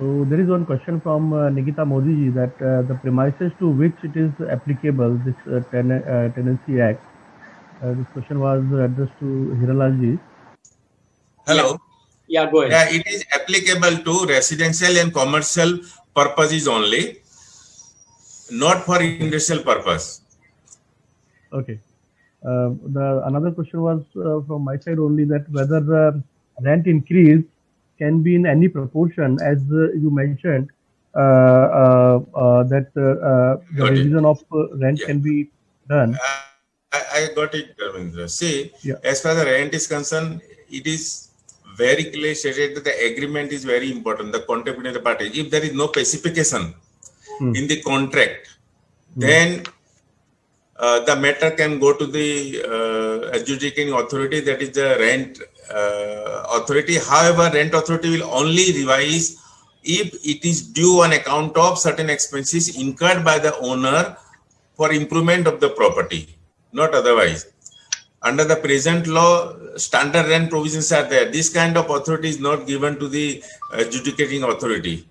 So there is one question from Nikita Modi ji that the premises to which it is applicable, this Tenancy Act. This question was addressed to Hiralal ji. Hello. Yeah, go ahead. Yeah, it is applicable to residential and commercial purposes only, not for industrial purpose. Okay. Another question was from my side only, that whether the rent increase can be in any proportion, as you mentioned, that the revision of rent can be done. I got it, Dharmendra. See, Yeah. as far as the rent is concerned, it is very clearly stated that the agreement is very important, the contract between the parties. If there is no specification in the contract, then the matter can go to the adjudicating authority, that is the rent authority. However, rent authority will only revise if it is due on account of certain expenses incurred by the owner for improvement of the property, not otherwise. Under the present law, standard rent provisions are there. This kind of authority is not given to the adjudicating authority.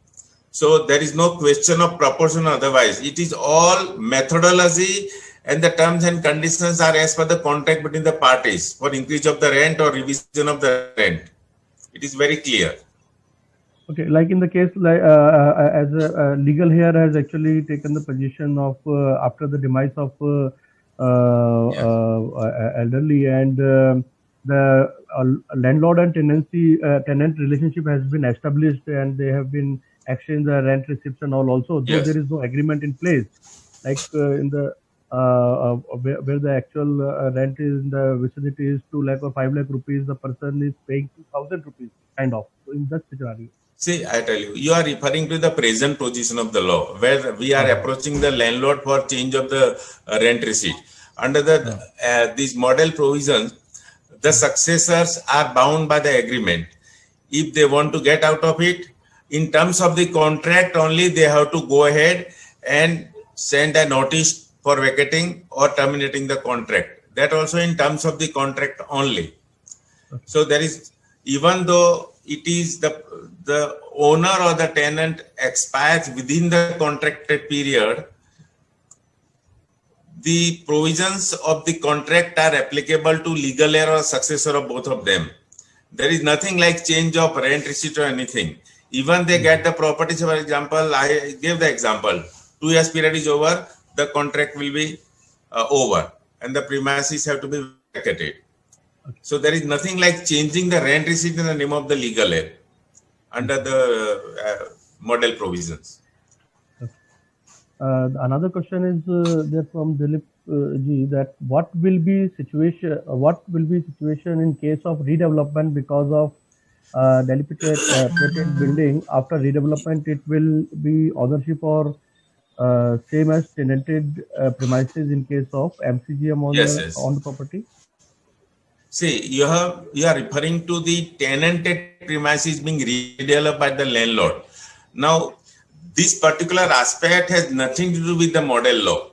So there is no question of proportion otherwise. It is all methodology, and the terms and conditions are as per the contract between the parties for increase of the rent or revision of the rent. It is very clear. Okay, like in the case, like as legal here has actually taken the position of after the demise of elderly, and the landlord and tenant relationship has been established, and they have been exchanged the rent receipts and all also, though there is no agreement in place, like in the where the actual rent is in the vicinity is 2 lakh or 5 lakh rupees, the person is paying 2,000 rupees kind of. So in that scenario. See, I tell you, you are referring to the present position of the law, where we are approaching the landlord for change of the rent receipt. Under the these model provisions, the successors are bound by the agreement. If they want to get out of it, in terms of the contract only, they have to go ahead and send a notice for vacating or terminating the contract. That also in terms of the contract only. So there is, even though it is the owner or the tenant expires within the contracted period, the provisions of the contract are applicable to legal heir or successor of both of them. There is nothing like change of rent receipt or anything. Even they get the property, for example, I gave the example, 2 years period is over, the contract will be over and the premises have to be vacated. So there is nothing like changing the rent receipt in the name of the legal heir under the model provisions. Another question is there from Dilip ji, that what will be situation in case of redevelopment because of dilapidated building? After redevelopment, it will be ownership or same as tenanted premises in case of MCGM on the property? See, you are referring to the tenanted premises being redeveloped by the landlord. Now, this particular aspect has nothing to do with the model law.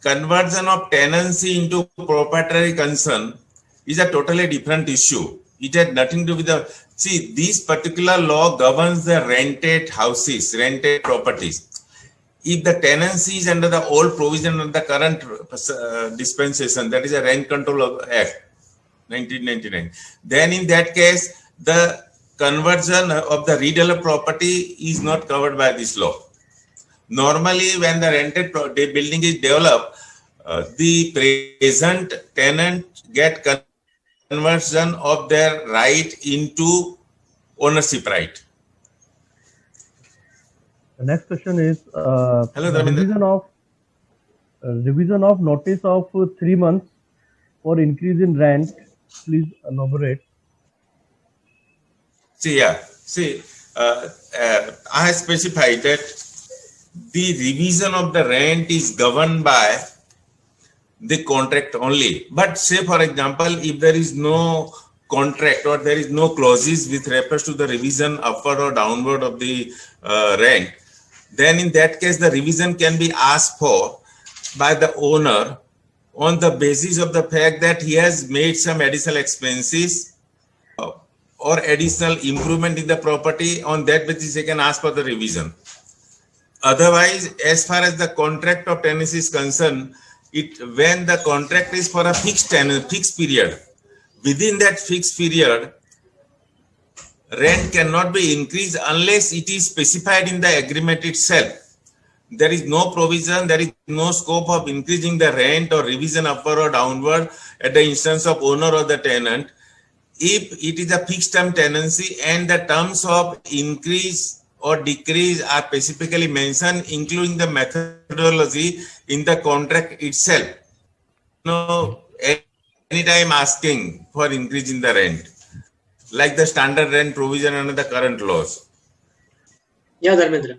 Conversion of tenancy into proprietary concern is a totally different issue. It had nothing to do with the... See, this particular law governs the rented houses, rented properties. If the tenancy is under the old provision of the current dispensation, that is a Rent Control Act, 1999, then in that case, the conversion of the redeveloped property is not covered by this law. Normally, when the rented building is developed, the present tenant get conversion of their right into ownership right. The next question is revision of notice of 3 months for increase in rent. Please elaborate. See, I have specified that the revision of the rent is governed by the contract only. But say, for example, if there is no contract or there is no clauses with reference to the revision upward or downward of the rent, then in that case, the revision can be asked for by the owner on the basis of the fact that he has made some additional expenses or additional improvement in the property, on that basis they can ask for the revision. Otherwise, as far as the contract of tenancy is concerned, when the contract is for a fixed period, within that fixed period, rent cannot be increased unless it is specified in the agreement itself. There is no provision, there is no scope of increasing the rent or revision upward or downward at the instance of owner or the tenant. If it is a fixed term tenancy and the terms of increase or decrease are specifically mentioned, including the methodology in the contract itself. No, anytime asking for increase in the rent, like the standard rent provision under the current laws. Yeah, Dharmendra.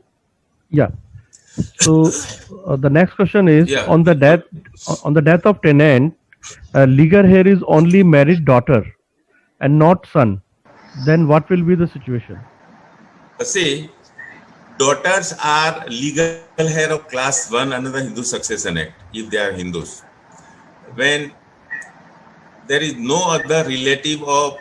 Yeah. So the next question is on the death of tenant, legal heir is only married daughter and not son. Then what will be the situation? See, daughters are legal heir of class 1 under the Hindu Succession Act if they are Hindus. When there is no other relative of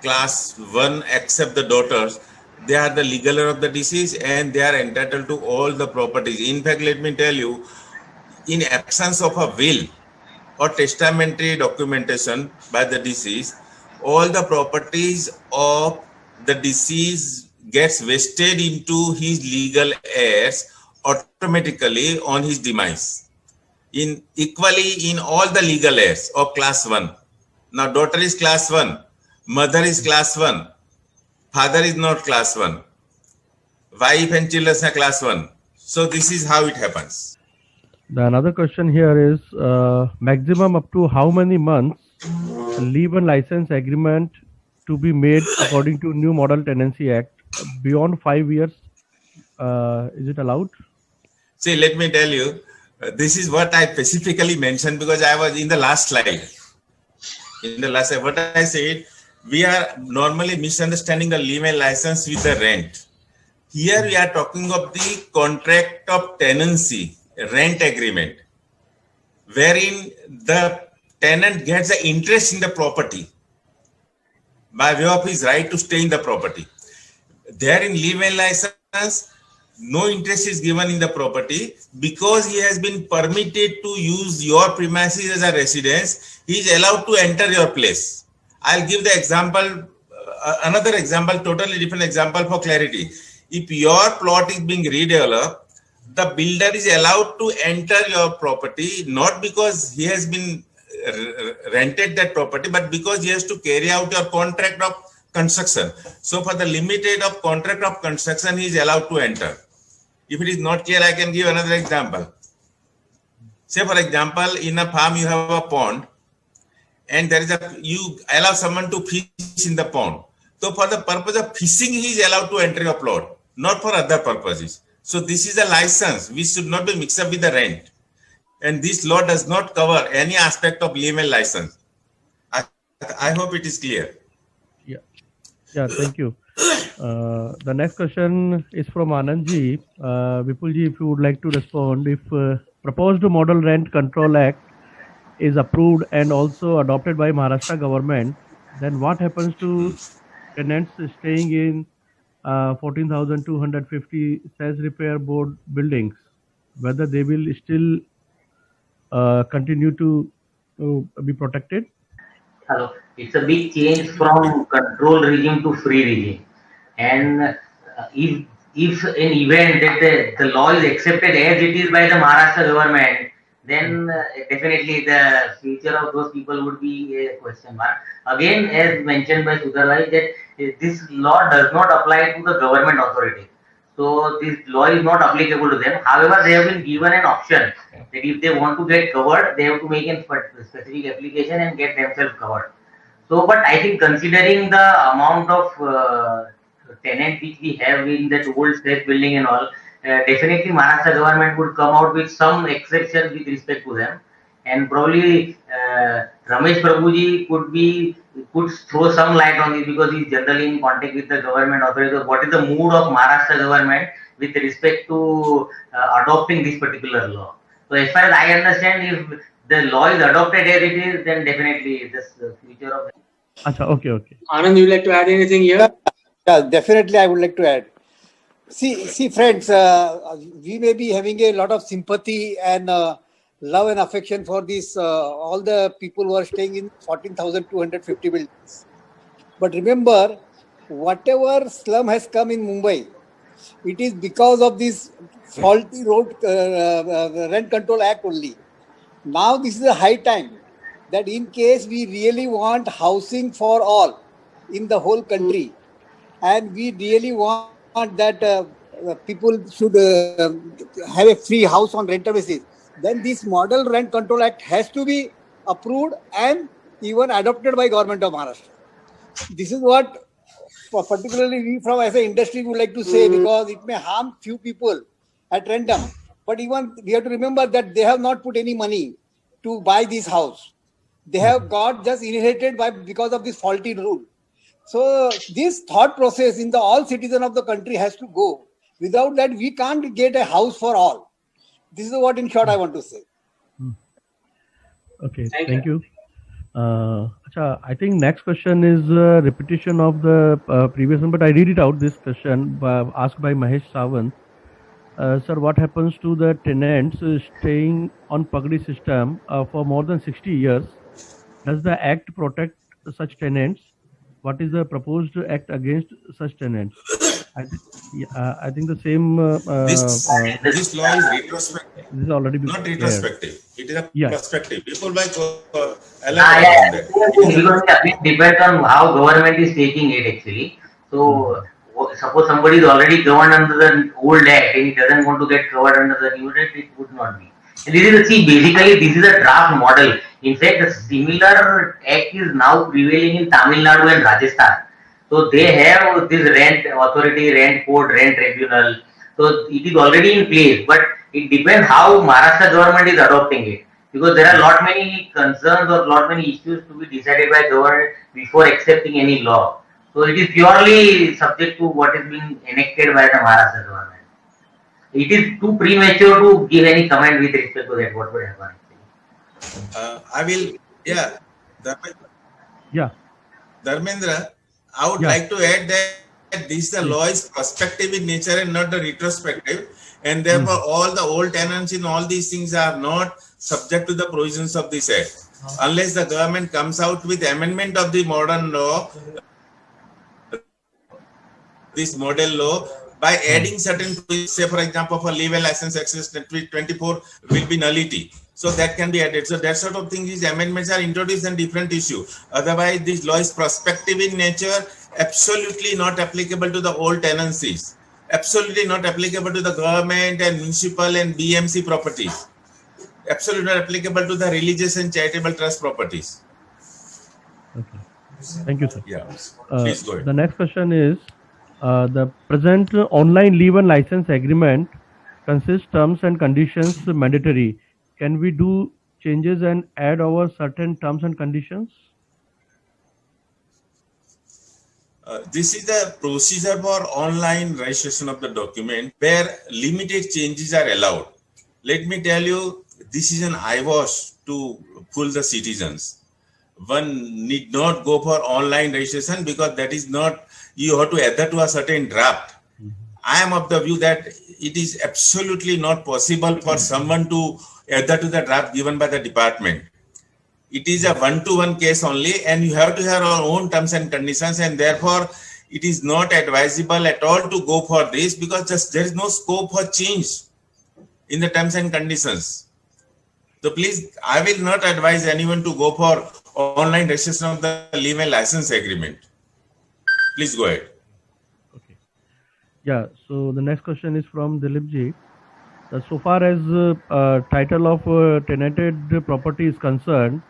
class 1 except the daughters, they are the legal heir of the deceased and they are entitled to all the properties. In fact, let me tell you, in absence of a will or testamentary documentation by the deceased, all the properties of the deceased gets vested into his legal heirs automatically on his demise. Equally in all the legal heirs of class 1. Now daughter is class 1, mother is class 1, father is not class 1, wife and children are class 1. So this is how it happens. The another question here is maximum up to how many months leave and license agreement to be made according to New Model Tenancy Act. Beyond 5 years, is it allowed? See, let me tell you, this is what I specifically mentioned because I was in the last slide. In the last slide, what I said, we are normally misunderstanding the leave and license with the rent. Here we are talking of the contract of tenancy, rent agreement, wherein the tenant gets the interest in the property by way of his right to stay in the property. There in leave and license, no interest is given in the property because he has been permitted to use your premises as a residence. He is allowed to enter your place. I'll give the example, another example, totally different example for clarity. If your plot is being redeveloped, the builder is allowed to enter your property not because he has been rented that property, but because he has to carry out your contract of construction. So for the limited of contract of construction, he is allowed to enter. If it is not clear, I can give another example. Say for example, in a farm you have a pond and you allow someone to fish in the pond. So for the purpose of fishing, he is allowed to enter your plot, not for other purposes. So this is a license which should not be mixed up with the rent. And this law does not cover any aspect of leave and license. I hope it is clear. Yeah, thank you. The next question is from Anandji. Vipulji, if you would like to respond, if proposed Model Rent Control Act is approved and also adopted by Maharashtra government, then what happens to tenants staying in 14,250 Sales Repair Board buildings? Whether they will still continue to be protected? Hello. It's a big change from control regime to free regime. And if an event that the law is accepted as it is by the Maharashtra government, then definitely the future of those people would be a question mark. Again, as mentioned by Sudhar, that this law does not apply to the government authority. So this law is not applicable to them. However, they have been given an option that if they want to get covered, they have to make a specific application and get themselves covered. So, but I think considering the amount of tenant which we have in that old state building and all, definitely Maharashtra government would come out with some exceptions with respect to them. And probably Ramesh Prabhuji could throw some light on this because he's generally in contact with the government authorities. What is the mood of Maharashtra government with respect to adopting this particular law? So as far as I understand, if the law is adopted as it is, then definitely this future of Acha, okay. Anand, you like to add anything here? Yeah, definitely I would like to add. See, friends, we may be having a lot of sympathy and love and affection for this, all the people who are staying in 14,250 buildings. But remember, whatever slum has come in Mumbai, it is because of this faulty road rent control act only. Now this is a high time that in case we really want housing for all in the whole country, and we really want that people should have a free house on rental basis, then this model rent control act has to be approved and even adopted by government of Maharashtra. This is what particularly we from as an industry would like to say, because it may harm few people at random, but even we have to remember that they have not put any money to buy this house. They have got just inherited by because of this faulty rule. So this thought process in the all citizen of the country has to go. Without that, we can't get a house for all. This is what in short I want to say. Okay, Thank thank you. Acha, I think next question is repetition of the previous one, but I read it out. This question asked by Mahesh Sawant. Sir, what happens to the tenants staying on Pagdi system for more than 60 years? Does the act protect such tenants? What is the proposed act against such tenants? I think the same. This law is retrospective, This is already been not cleared. retrospective. It is a Yeah. perspective. People by Yeah. elaborate on that. It is a- It depends on how government is taking it actually. So suppose somebody is already governed under the old act and he doesn't want to get covered under the new act, it would not be. And this is basically this is a draft model. In fact, the similar act is now prevailing in Tamil Nadu and Rajasthan. So they have this rent authority, rent code, rent tribunal. So it is already in place, but it depends how Maharashtra government is adopting it. Because there are lot many concerns or lot many issues to be decided by government before accepting any law. So it is purely subject to what is being enacted by the Maharashtra government. It is too premature to give any comment with respect to that. What would happen? I will, yeah. Yeah. Dharmendra, I would Yeah. like to add that this the law is prospective in nature and not the retrospective, and therefore all the old tenants in all these things are not subject to the provisions of this act. Unless the government comes out with amendment of the modern law, this model law, by adding certain, say for example, for leave license access 24 will be nullity. So that can be added. So that sort of thing, these amendments are introduced in different issue. Otherwise, this law is prospective in nature, absolutely not applicable to the old tenancies, absolutely not applicable to the government and municipal and BMC properties, absolutely not applicable to the religious and charitable trust properties. Okay. Thank you, sir. Yeah, please go ahead. The next question is the present online leave and license agreement consists terms and conditions mandatory. Can we do changes and add over certain terms and conditions? This is the procedure for online registration of the document where limited changes are allowed. Let me tell you, this is an eyewash to fool the citizens. One need not go for online registration because that is not, you have to adhere to a certain draft. I am of the view that it is absolutely not possible for someone to adhere to the draft given by the department. It is a one-to-one case only, and you have to have your own terms and conditions, and therefore it is not advisable at all to go for this because just there is no scope for change in the terms and conditions. So please, I will not advise anyone to go for online registration of the leave and license agreement. Please go ahead. Okay. Yeah. So the next question is from Dilip Ji. So far as title of tenanted property is concerned,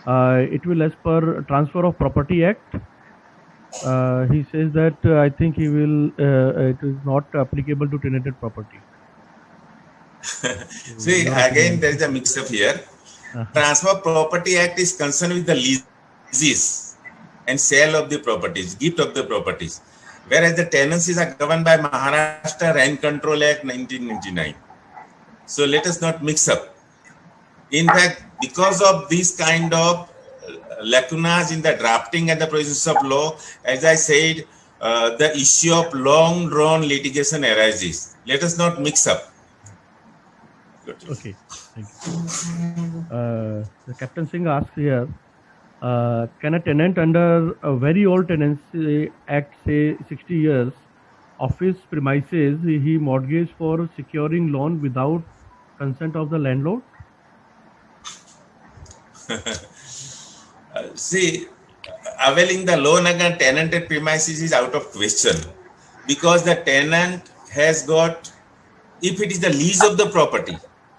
it will as per Transfer of Property Act. He says that I think he will. It is not applicable to tenanted property. See, again, there is a mix-up here. Transfer of Property Act is concerned with the leases and sale of the properties, gift of the properties, whereas the tenancies are governed by Maharashtra Rent Control Act 1999. So let us not mix up. In fact, because of this kind of lacunas in the drafting and the provisions of law. As I said, the issue of long drawn litigation arises. Let us not mix up. Okay, thank you. The Captain Singh asks here, can a tenant under a very old tenancy act, say 60 years, of his premises, he mortgage for securing loan without consent of the landlord? See, availing the loan against tenanted premises is out of question, because the tenant has got, if it is the lease of the property,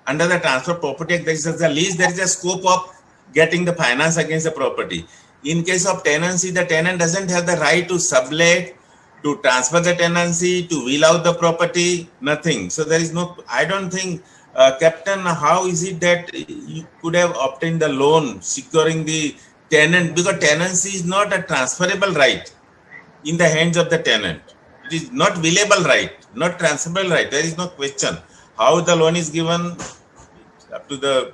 under the Transfer Property Act, there is the lease, there is a scope of getting the finance against the property. In case of tenancy, the tenant doesn't have the right to sublet, to transfer the tenancy, to wheel out the property, nothing. So there is no, I don't think, Captain, how is it that you could have obtained the loan securing the tenant? Because tenancy is not a transferable right in the hands of the tenant. It is not willable right, not transferable right. There is no question. How the loan is given, up to the,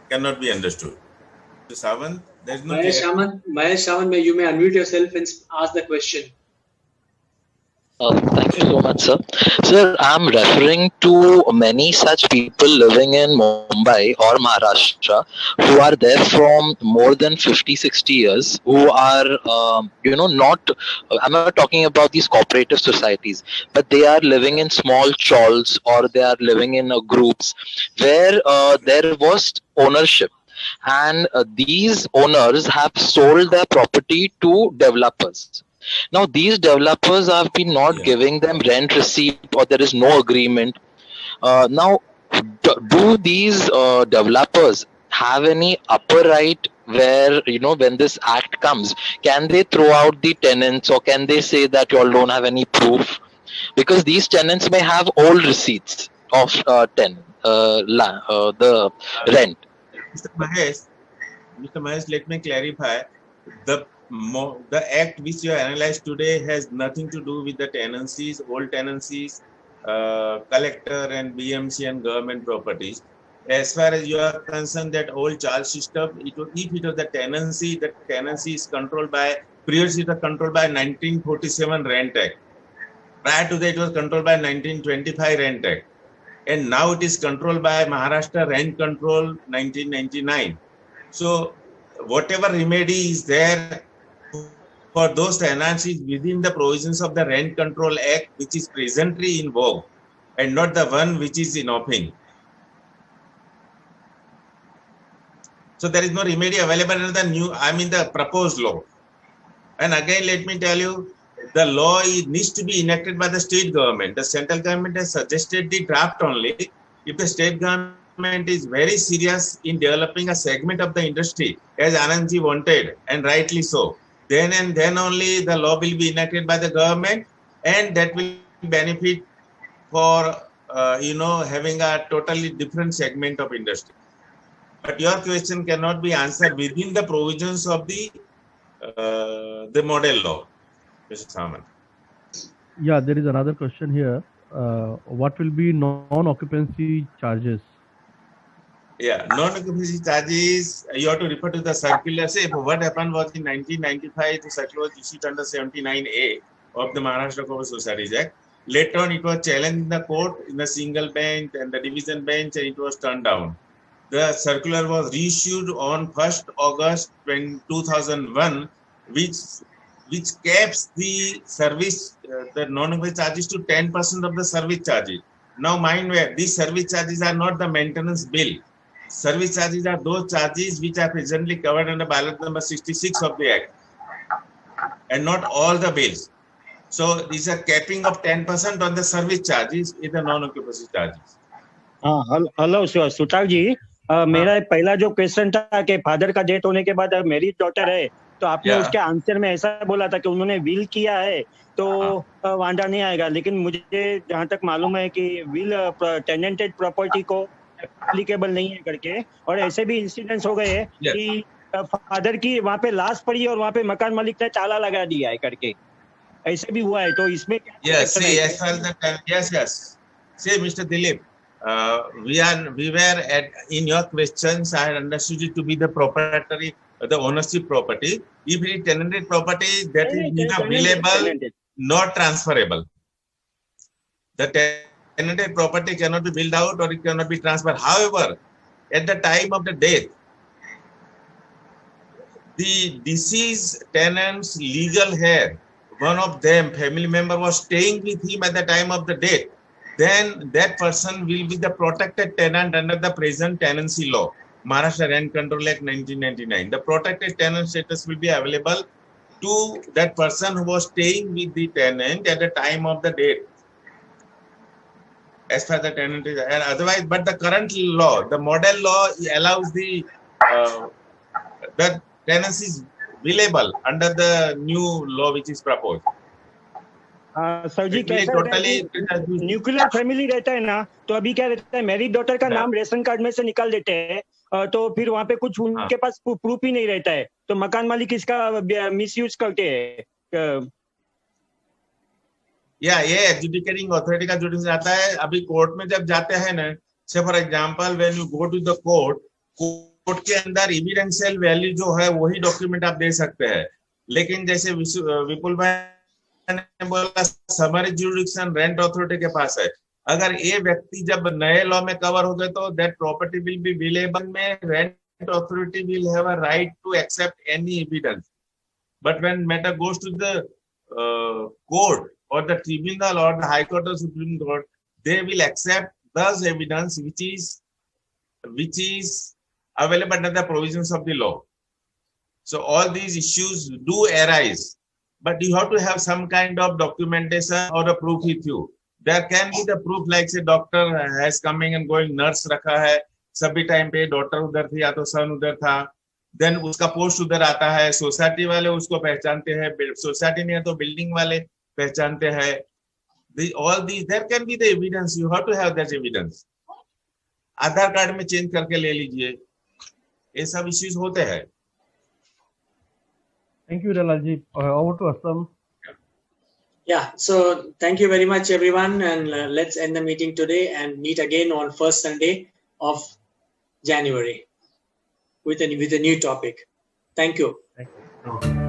cannot be understood. Sawant, there is no. Mahesh Sawant, you may unmute yourself and ask the question. Thank you so much, sir. Sir, I'm referring to many such people living in Mumbai or Maharashtra who are there from more than 50, 60 years, who are, not, I'm not talking about these cooperative societies, but they are living in small chawls, or they are living in groups where there was ownership. And these owners have sold their property to developers. Now, these developers have been not giving them rent receipt, or there is no agreement. Now, do these developers have any upper right where, when this act comes, can they throw out the tenants, or can they say that you all don't have any proof? Because these tenants may have old receipts of the rent. Mr. Mahesh, let me clarify. The act which you analyzed today has nothing to do with the tenancies, old tenancies, collector and BMC and government properties. As far as you are concerned, that old charge system, if it was the tenancy is controlled by, previously it was controlled by 1947 Rent Act. Prior to that, it was controlled by 1925 Rent Act. And now it is controlled by Maharashtra Rent Control 1999. So whatever remedy is there for those tenancies within the provisions of the Rent Control Act, which is presently in vogue, and not the one which is in offing. So there is no remedy available in the proposed law. And again, let me tell you, the law needs to be enacted by the state government. The central government has suggested the draft only. If the state government is very serious in developing a segment of the industry, as Anandji wanted, and rightly so, then and then only the law will be enacted by the government, and that will benefit for having a totally different segment of industry. But your question cannot be answered within the provisions of the model law, Mr. Samant. Yeah, there is another question here. What will be non-occupancy charges? Yeah, non-occupancy charges, you have to refer to the circular. Say, what happened was in 1995, the circular was issued under 79A of the Maharashtra Cooperative Societies Act. Later on, it was challenged in the court, in the single bench and the division bench, and it was turned down. The circular was reissued on 1st August 2001, which caps the service, the non-occupancy charges to 10% of the service charges. Now, mind where these service charges are not the maintenance bill. Service charges are those charges which are presently covered under bylaw number 66 of the Act, and not all the bills. So, these are capping of 10% on the service charges in the non-occupancy charges. Hello Sutar ji, मेरा पहला जो question था कि father का death होने के बाद मेरी डॉटर है, तो आपने उसके आंसर में ऐसा बोला था कि उन्होंने विल किया है तो वांडा नहीं आएगा, लेकिन मुझे जहां तक मालूम है कि विल टेनेंटेड प्रॉपर्टी को एप्लीकेबल नहीं है करके, और ऐसे भी इंसिडेंट्स हो गए कि फादर की वहां पे लाश पड़ी और वहां पे मकान मालिक ने ताला लगा दिया है करके, ऐसे भी हुआ है, तो इसमें yes, Mr. Dilip, we were at, in your questions, I understood it to be the proprietary, the ownership property. If it is tenanted property, that is neither billable nor transferable. The tenanted property cannot be built out or it cannot be transferred. However, at the time of the death, the deceased tenant's legal heir, one of them, family member, was staying with him at the time of the death, then that person will be the protected tenant under the present tenancy law, Maharashtra Rent Control Act 1999. The protected tenant status will be available to that person who was staying with the tenant at the time of the death, as far as the tenant is, and otherwise, but the current law, the model law, allows the tenancy is billable under the new law which is proposed. Sir ji कैसा nuclear family रहता है ना, तो अभी क्या रहता है, married daughter का नाम रेशन कार्ड में से निकाल देते हैं, तो फिर वहाँ पे कुछ उनके पास प्रूफ ही नहीं रहता है, तो मकान मालिक इसका मिसयूज करते हैं. या ये एडजुडिकेटिंग अथॉरिटी का जुडिशन आता है. अभी कोर्ट में जब जाते हैं ना, say for example when you go to the court के अंदर एविडेंशियल वैल्यू जो है वही डॉक्यूमेंट आप दे सकते हैं. लेकिन जैसे विपुल भाई ने बोला समरी जुडिक्शन रेंट अथॉरिटी के पास है, अगर ये व्यक्ति जब नए लॉ में कवर हो गए तो that property will be billable में rent authority will have a right to accept any evidence. But when matter goes to the court or the tribunal or the High Court or Supreme Court, they will accept those evidence which is available under the provisions of the law. So all these issues do arise, but you have to have some kind of documentation or a proof with you. There can be the proof like say doctor has coming and going, nurse रखा है, सभी time पे doctor उधर थी या तो सन उधर था, देन उसका पोस्ट उधर आता है, सोसाइटी वाले उसको पहचानते हैं, सोसाइटी नहीं है तो बिल्डिंग वाले पहचानते हैं. All these there can be the evidence. You have to have that evidence. Aadhaar card में चेंज करके ले लीजिए, ये सब इश्यूज होते हैं. Thank you, Dalal-ji. Over to Assam. Yeah, so thank you very much, everyone, and let's end the meeting today and meet again on first Sunday of January with a new topic. Thank you. Thank you.